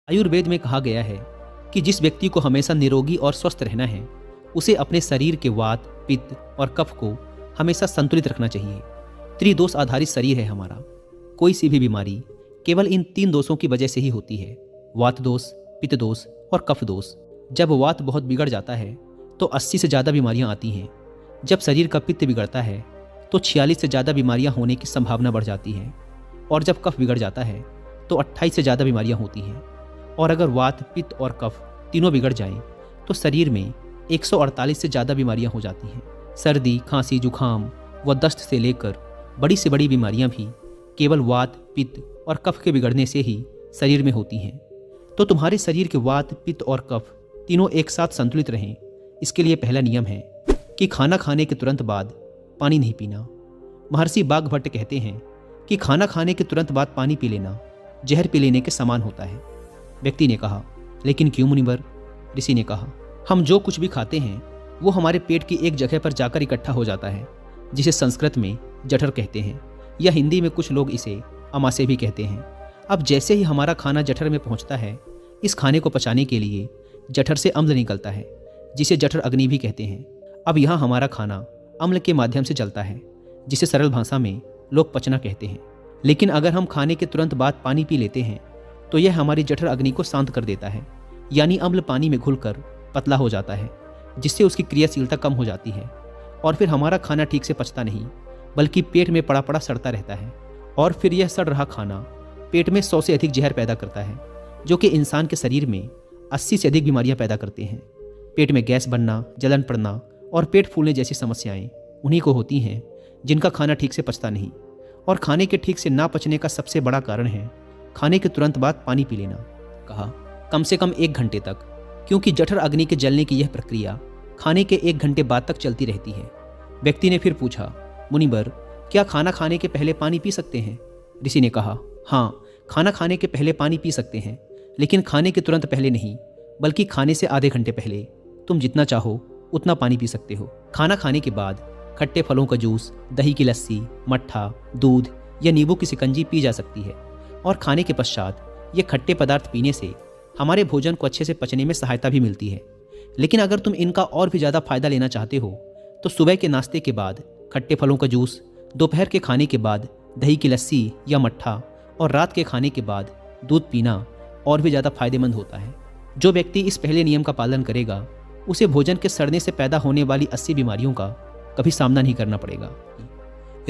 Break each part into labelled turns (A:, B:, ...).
A: आयुर्वेद में कहा गया है कि जिस व्यक्ति को हमेशा निरोगी और स्वस्थ रहना है उसे अपने शरीर के वात, पित्त और कफ को हमेशा संतुलित रखना चाहिए। त्रिदोष आधारित शरीर है हमारा। कोई सी भी बीमारी केवल इन 3 दोषों की वजह से ही होती है, वात दोष, पित्त दोष और कफ दोष। जब वात बहुत बिगड़ जाता है तो 80 से ज़्यादा बीमारियां आती हैं। जब शरीर का पित्त बिगड़ता है तो 46 से ज़्यादा बीमारियां होने की संभावना बढ़ जाती है। और जब कफ बिगड़ जाता है तो 28 से ज़्यादा बीमारियां होती हैं। और अगर वात, पित्त और कफ तीनों बिगड़ जाएं तो शरीर में 148 से ज़्यादा बीमारियां हो जाती हैं। सर्दी, खांसी, जुखाम व दस्त से लेकर बड़ी से बड़ी बीमारियां भी केवल वात, पित्त और कफ के बिगड़ने से ही शरीर में होती हैं। तो तुम्हारे शरीर के वात, पित्त और कफ तीनों एक साथ संतुलित रहें, इसके लिए पहला नियम है कि खाना खाने के तुरंत बाद पानी नहीं पीना। महर्षि बाघभट्ट कहते हैं कि खाना खाने के तुरंत बाद पानी पी लेना जहर पी लेने के समान होता है। व्यक्ति ने कहा, लेकिन क्यों मुनिवर? ऋषि ने कहा, हम जो कुछ भी खाते हैं वो हमारे पेट की एक जगह पर जाकर इकट्ठा हो जाता है, जिसे संस्कृत में जठर कहते हैं या हिंदी में कुछ लोग इसे अमाशय भी कहते हैं। अब जैसे ही हमारा खाना जठर में पहुंचता है, इस खाने को पचाने के लिए जठर से अम्ल निकलता है, जिसे जठर अग्नि भी कहते हैं। अब यहाँ हमारा खाना अम्ल के माध्यम से चलता है, जिसे सरल भाषा में लोग पचना कहते हैं। लेकिन अगर हम खाने के तुरंत बाद पानी पी लेते हैं तो यह हमारी जठर अग्नि को शांत कर देता है, यानी अम्ल पानी में घुलकर पतला हो जाता है, जिससे उसकी क्रियाशीलता कम हो जाती है। और फिर हमारा खाना ठीक से पचता नहीं, बल्कि पेट में पड़ा पड़ा सड़ता रहता है। और फिर यह सड़ रहा खाना पेट में 100 से अधिक जहर पैदा करता है, जो कि इंसान के शरीर में 80 से अधिक बीमारियां पैदा करते हैं। पेट में गैस बनना, जलन पड़ना और पेट फूलने जैसी समस्याएं उन्हीं को होती हैं जिनका खाना ठीक से पचता नहीं। और खाने के ठीक से ना पचने का सबसे बड़ा कारण है खाने के तुरंत बाद पानी पी लेना। कहा, कम से कम 1 घंटे तक, क्योंकि जठर अग्नि के जलने की यह प्रक्रिया खाने के 1 घंटे बाद तक चलती रहती है। व्यक्ति ने फिर पूछा, मुनिवर, क्या खाना खाने के पहले पानी पी सकते हैं? ऋषि ने कहा, हाँ, खाना खाने के पहले पानी पी सकते हैं, लेकिन खाने के तुरंत पहले नहीं, बल्कि खाने से आधे घंटे पहले। तुम जितना चाहो उतना पानी पी सकते हो। खाना खाने के बाद खट्टे फलों का जूस, दही की लस्सी, मट्ठा, दूध या नींबू की शिकंजी पी जा सकती है। और खाने के पश्चात ये खट्टे पदार्थ पीने से हमारे भोजन को अच्छे से पचने में सहायता भी मिलती है। लेकिन अगर तुम इनका और भी ज़्यादा फायदा लेना चाहते हो तो सुबह के नाश्ते के बाद खट्टे फलों का जूस, दोपहर के खाने के बाद दही की लस्सी या मट्ठा और रात के खाने के बाद दूध पीना और भी ज़्यादा फायदेमंद होता है। जो व्यक्ति इस पहले नियम का पालन करेगा उसे भोजन के सड़ने से पैदा होने वाली 80 बीमारियों का कभी सामना नहीं करना पड़ेगा।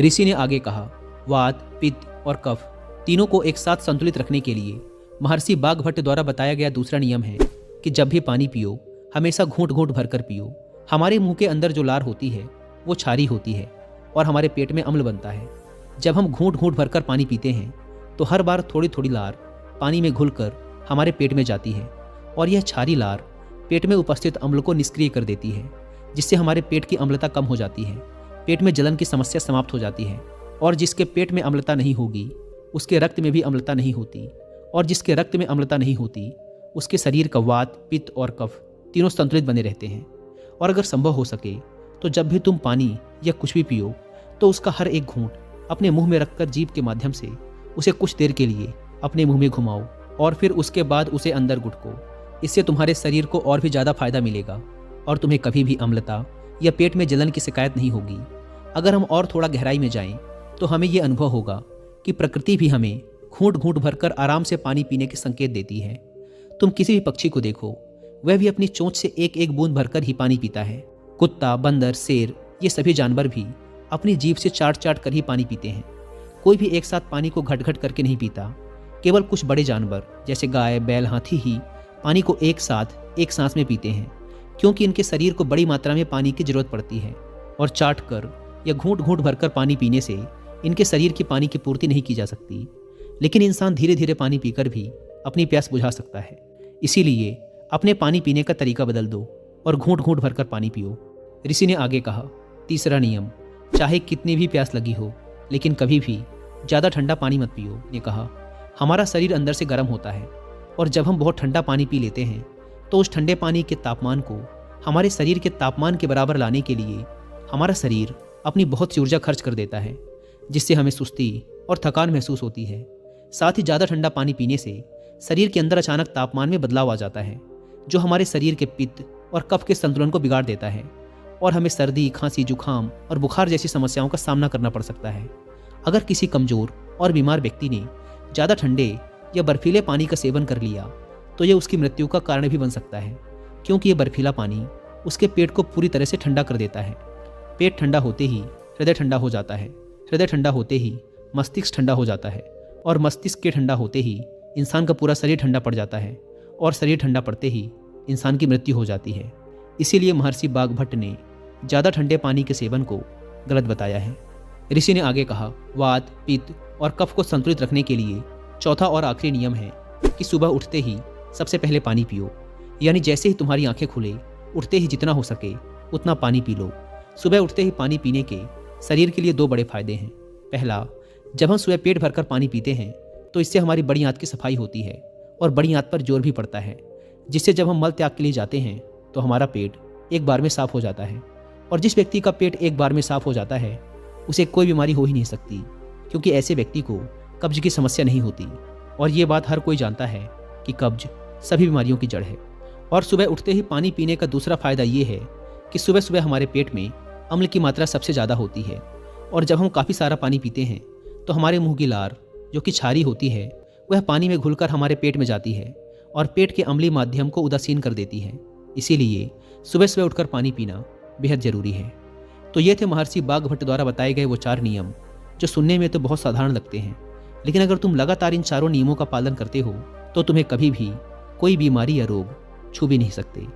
A: ऋषि ने आगे कहा, वात, पित्त और कफ तीनों को एक साथ संतुलित रखने के लिए महर्षि बाघभट्ट द्वारा बताया गया दूसरा नियम है कि जब भी पानी पियो हमेशा घूंट घूंट भरकर पियो। हमारे मुंह के अंदर जो लार होती है वो क्षारी होती है और हमारे पेट में अम्ल बनता है। जब हम घूंट घूंट भरकर पानी पीते हैं तो हर बार थोड़ी थोड़ी लार पानी में घुलकर हमारे पेट में जाती है और यह क्षारी लार पेट में उपस्थित अम्ल को निष्क्रिय कर देती है, जिससे हमारे पेट की अम्लता कम हो जाती है। पेट में जलन की समस्या समाप्त हो जाती है। और जिसके पेट में अम्लता नहीं होगी उसके रक्त में भी अम्लता नहीं होती, और जिसके रक्त में अम्लता नहीं होती उसके शरीर का वात, पित्त और कफ तीनों संतुलित बने रहते हैं। और अगर संभव हो सके तो जब भी तुम पानी या कुछ भी पियो तो उसका हर एक घूंट अपने मुंह में रखकर जीभ के माध्यम से उसे कुछ देर के लिए अपने मुंह में घुमाओ और फिर उसके बाद उसे अंदर गुटको। इससे तुम्हारे शरीर को और भी ज़्यादा फायदा मिलेगा और तुम्हें कभी भी अम्लता या पेट में जलन की शिकायत नहीं होगी। अगर हम और थोड़ा गहराई में जाएं तो हमें ये अनुभव होगा कि प्रकृति भी हमें घूंट घूंट भरकर आराम से पानी पीने के संकेत देती है। तुम किसी भी पक्षी को देखो, वह भी अपनी चोंच से एक एक बूंद भरकर ही पानी पीता है। कुत्ता, बंदर, शेर, ये सभी जानवर भी अपनी जीभ से चाट चाट कर ही पानी पीते हैं। कोई भी एक साथ पानी को घट घट करके नहीं पीता। केवल कुछ बड़े जानवर जैसे गाय, बैल, हाथी ही पानी को एक साथ एक सांस में पीते हैं, क्योंकि इनके शरीर को बड़ी मात्रा में पानी की जरूरत पड़ती है। और चाट कर या घूंट घूंट भरकर पानी पीने से इनके शरीर की पानी की पूर्ति नहीं की जा सकती। लेकिन इंसान धीरे धीरे पानी पीकर भी अपनी प्यास बुझा सकता है। इसीलिए अपने पानी पीने का तरीका बदल दो और घूंट घूंट भरकर पानी पियो। ऋषि ने आगे कहा, तीसरा नियम, चाहे कितनी भी प्यास लगी हो लेकिन कभी भी ज़्यादा ठंडा पानी मत पियो। ने कहा, हमारा शरीर अंदर से गर्म होता है और जब हम बहुत ठंडा पानी पी लेते हैं तो उस ठंडे पानी के तापमान को हमारे शरीर के तापमान के बराबर लाने के लिए हमारा शरीर अपनी बहुत सी ऊर्जा खर्च कर देता है, जिससे हमें सुस्ती और थकान महसूस होती है। साथ ही ज़्यादा ठंडा पानी पीने से शरीर के अंदर अचानक तापमान में बदलाव आ जाता है, जो हमारे शरीर के पित्त और कफ के संतुलन को बिगाड़ देता है और हमें सर्दी, खांसी, जुखाम और बुखार जैसी समस्याओं का सामना करना पड़ सकता है। अगर किसी कमजोर और बीमार व्यक्ति ने ज़्यादा ठंडे या बर्फीले पानी का सेवन कर लिया तो यह उसकी मृत्यु का कारण भी बन सकता है, क्योंकि यह बर्फीला पानी उसके पेट को पूरी तरह से ठंडा कर देता है। पेट ठंडा होते ही हृदय ठंडा हो जाता है, हृदय ठंडा होते ही मस्तिष्क ठंडा हो जाता है और मस्तिष्क के ठंडा होते ही इंसान का पूरा शरीर ठंडा पड़ जाता है और शरीर ठंडा पड़ते ही इंसान की मृत्यु हो जाती है। इसीलिए महर्षि बाघभट्ट ने ज़्यादा ठंडे पानी के सेवन को गलत बताया है। ऋषि ने आगे कहा, वात, पित्त और कफ को संतुलित रखने के लिए चौथा और आखिरी नियम है कि सुबह उठते ही सबसे पहले पानी पियो। यानी जैसे ही तुम्हारी आंखें खुले, उठते ही जितना हो सके उतना पानी पी लो। सुबह उठते ही पानी पीने के शरीर के लिए 2 बड़े फायदे हैं। पहला, जब हम सुबह पेट भरकर पानी पीते हैं तो इससे हमारी बड़ी आंत की सफाई होती है और बड़ी आंत पर जोर भी पड़ता है, जिससे जब हम मल त्याग के लिए जाते हैं तो हमारा पेट एक बार में साफ हो जाता है। और जिस व्यक्ति का पेट एक बार में साफ हो जाता है उसे कोई बीमारी हो ही नहीं सकती, क्योंकि ऐसे व्यक्ति को कब्ज की समस्या नहीं होती। और ये बात हर कोई जानता है कि कब्ज सभी बीमारियों की जड़ है। और सुबह उठते ही पानी पीने का दूसरा फायदा ये है कि सुबह सुबह हमारे पेट में अम्ल की मात्रा सबसे ज़्यादा होती है और जब हम काफ़ी सारा पानी पीते हैं तो हमारे मुंह की लार, जो कि छारी होती है, वह पानी में घुलकर हमारे पेट में जाती है और पेट के अम्लीय माध्यम को उदासीन कर देती है। इसीलिए सुबह सुबह उठकर पानी पीना बेहद ज़रूरी है। तो ये थे महर्षि बाघभट्ट द्वारा बताए गए वो 4 नियम, जो सुनने में तो बहुत साधारण लगते हैं, लेकिन अगर तुम लगातार इन चारों नियमों का पालन करते हो तो तुम्हें कभी भी कोई बीमारी या रोग छू भी नहीं सकते।